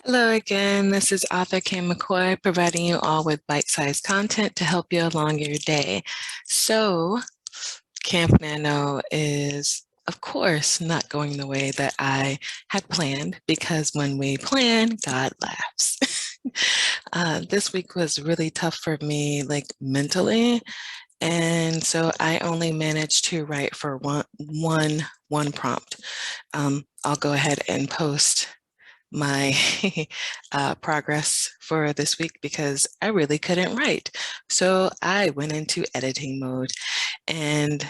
Hello again, this is author Kim McCoy providing you all with bite-sized content to help you along your day. So, Camp Nano is, of course, not going the way that I had planned because when we plan, God laughs. This week was really tough for me, like mentally, and so I only managed to write for one prompt. I'll go ahead and post my progress for this week because I really couldn't write. So I went into editing mode, and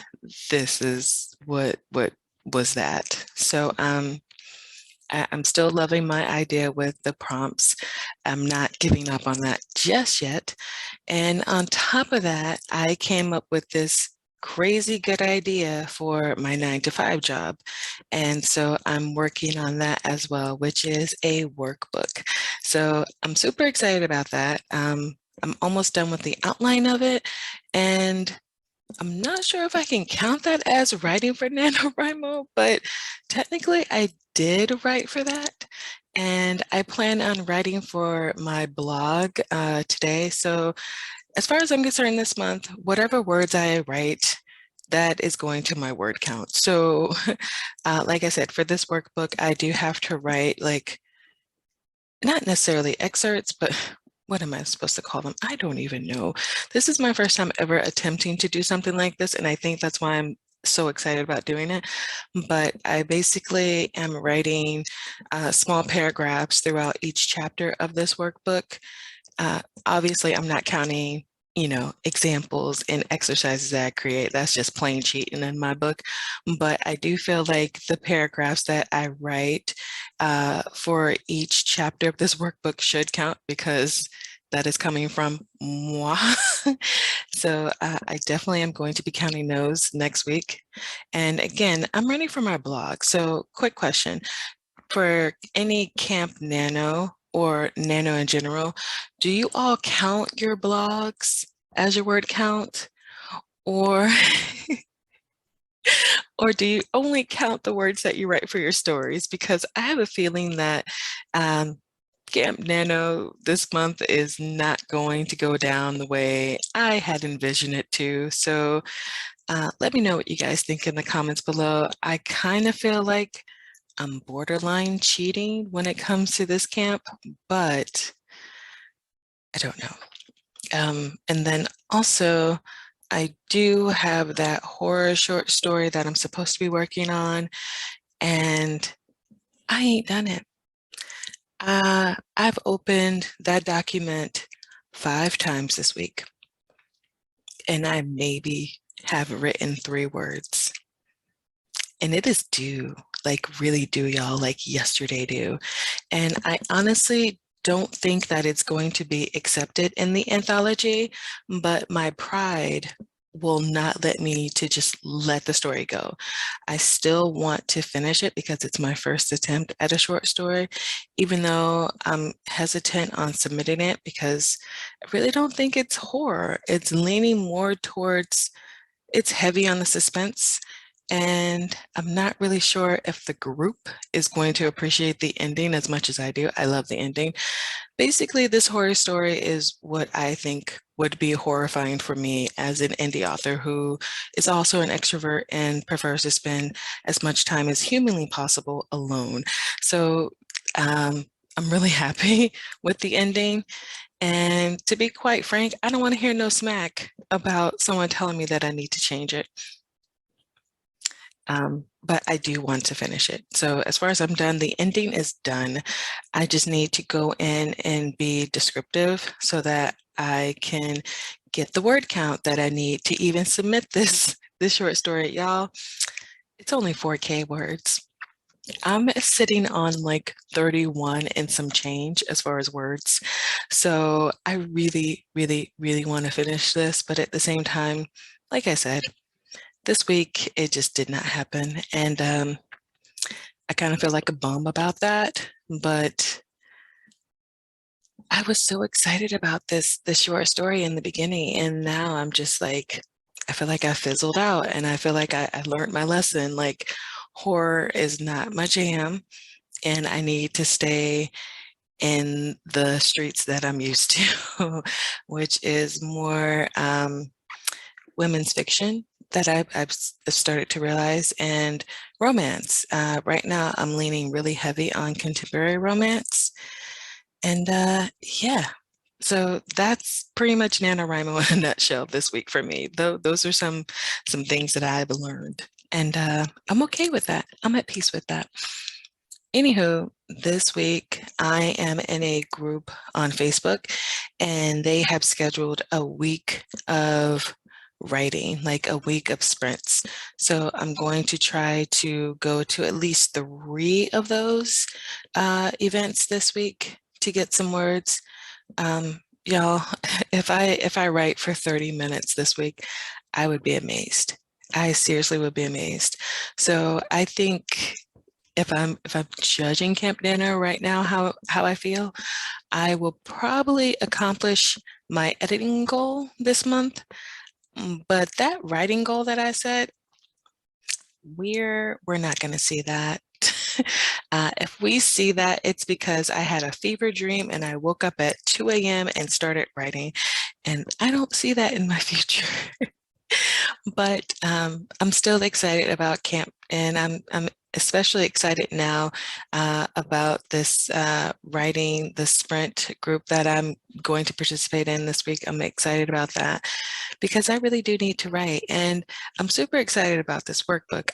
this is what was that. So I'm still loving my idea with the prompts. I'm not giving up on that just yet. And on top of that, I came up with this crazy good idea for my 9 to 5 job. And so I'm working on that as well, which is a workbook. So I'm super excited about that. I'm almost done with the outline of it. And I'm not sure if I can count that as writing for NaNoWriMo, but technically I did write for that. And I plan on writing for my blog today. So as far as I'm concerned this month, whatever words I write, that is going to my word count. So like I said, for this workbook, I do have to write like, not necessarily excerpts, but what am I supposed to call them? I don't even know. This is my first time ever attempting to do something like this, and I think that's why I'm so excited about doing it. But I basically am writing small paragraphs throughout each chapter of this workbook. Obviously, I'm not counting, examples and exercises that I create. That's just plain cheating in my book. But I do feel like the paragraphs that I write for each chapter of this workbook should count because that is coming from moi. So I definitely am going to be counting those next week. And again, I'm running for my blog. So quick question. For any Camp Nano or Nano in general, do you all count your blogs as your word count? Or or do you only count the words that you write for your stories? Because I have a feeling that Camp Nano this month is not going to go down the way I had envisioned it to. So let me know what you guys think in the comments below. I kind of feel like I'm borderline cheating when it comes to this camp, but I don't know. And then also, I do have that horror short story that I'm supposed to be working on, and I ain't done it. I've opened that document 5 times this week, and I maybe have written 3 words. And it is due, like really due, y'all, like yesterday due. And I honestly don't think that it's going to be accepted in the anthology, but my pride will not let me to just let the story go. I still want to finish it because it's my first attempt at a short story, even though I'm hesitant on submitting it because I really don't think it's horror. It's leaning more towards, it's heavy on the suspense, and I'm not really sure if the group is going to appreciate the ending as much as I do. I love the ending. Basically, this horror story is what I think would be horrifying for me as an indie author who is also an extrovert and prefers to spend as much time as humanly possible alone. So I'm really happy with the ending. And to be quite frank, I don't want to hear no smack about someone telling me that I need to change it. But I do want to finish it. So as far as I'm done, the ending is done. I just need to go in and be descriptive so that I can get the word count that I need to even submit this short story. Y'all, it's only 4K words. I'm sitting on like 31 and some change as far as words. So I really, really, really want to finish this. But at the same time, like I said, this week it just did not happen. And I kind of feel like a bum about that. But I was so excited about this short story in the beginning. And now I'm just like, I feel like I fizzled out and I feel like I learned my lesson. Like horror is not my jam and I need to stay in the streets that I'm used to, which is more women's fiction that I've started to realize, and romance. Right now, I'm leaning really heavy on contemporary romance. And yeah, so that's pretty much NaNoWriMo in a nutshell this week for me. Though those are some things that I've learned. And I'm okay with that. I'm at peace with that. Anywho, this week I am in a group on Facebook, and they have scheduled a week of writing, like a week of sprints. So I'm going to try to go to at least 3 of those events this week to get some words. Y'all, if I write for 30 minutes this week, I would be amazed. I seriously would be amazed. So I think if I'm judging Camp Nano right now, how I feel, I will probably accomplish my editing goal this month. But that writing goal that I said, we're not going to see that. If we see that, it's because I had a fever dream and I woke up at 2 a.m. and started writing, and I don't see that in my future. But I'm still excited about camp, and I'm especially excited now about this writing, the sprint group that I'm going to participate in this week. I'm excited about that because I really do need to write, and I'm super excited about this workbook.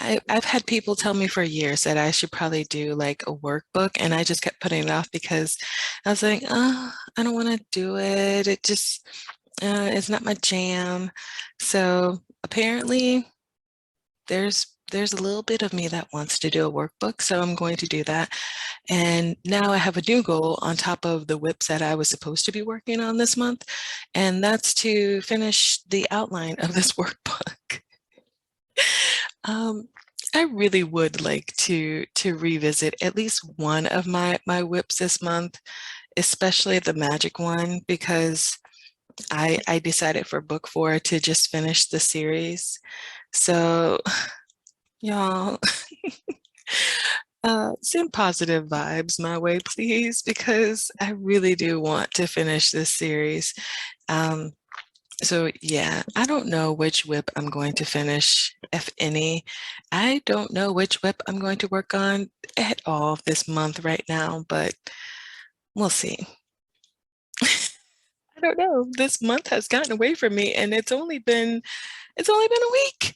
I've had people tell me for years that I should probably do like a workbook, and I just kept putting it off because I was like, oh, I don't want to do it. It just, it's not my jam. So apparently there's a little bit of me that wants to do a workbook, so I'm going to do that. And now I have a new goal on top of the whips that I was supposed to be working on this month, and that's to finish the outline of this workbook. Um, I really would like to revisit at least one of my whips this month, especially the magic one, because I decided for book 4 to just finish the series. So y'all, send positive vibes my way, please, because I really do want to finish this series. Um, So yeah, I don't know which whip I'm going to finish, if any. I don't know which whip I'm going to work on at all this month right now, but we'll see. I don't know. This month has gotten away from me, and it's only been a week.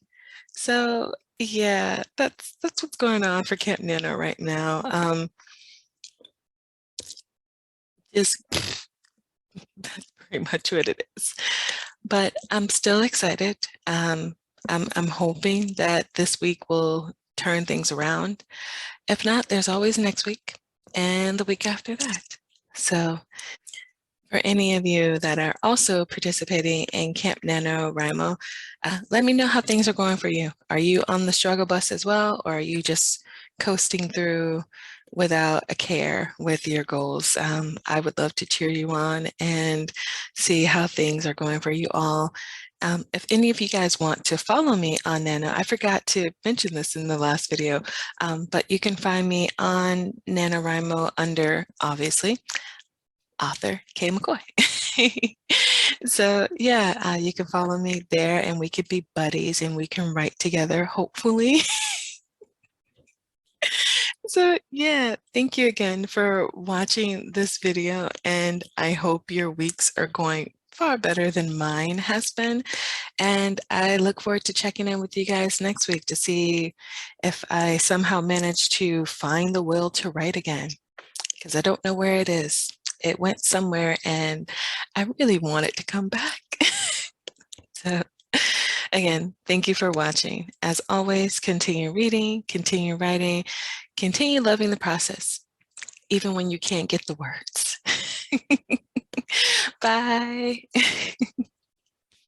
So yeah, that's what's going on for Camp Nano right now. Just that's pretty much what it is. But I'm still excited. I'm hoping that this week will turn things around. If not, there's always next week and the week after that. So for any of you that are also participating in Camp NaNoWriMo, let me know how things are going for you. Are you on the struggle bus as well, or are you just coasting through without a care with your goals? I would love to cheer you on and see how things are going for you all. If any of you guys want to follow me on Nano, I forgot to mention this in the last video, but you can find me on NaNoWriMo under, obviously, author Kay McCoy. So yeah, you can follow me there, and we could be buddies and we can write together, hopefully. So yeah, thank you again for watching this video, and I hope your weeks are going far better than mine has been. And I look forward to checking in with you guys next week to see if I somehow manage to find the will to write again, because I don't know where it is. It went somewhere, and I really want it to come back. So again, thank you for watching. As always, continue reading, continue writing, continue loving the process, even when you can't get the words. Bye.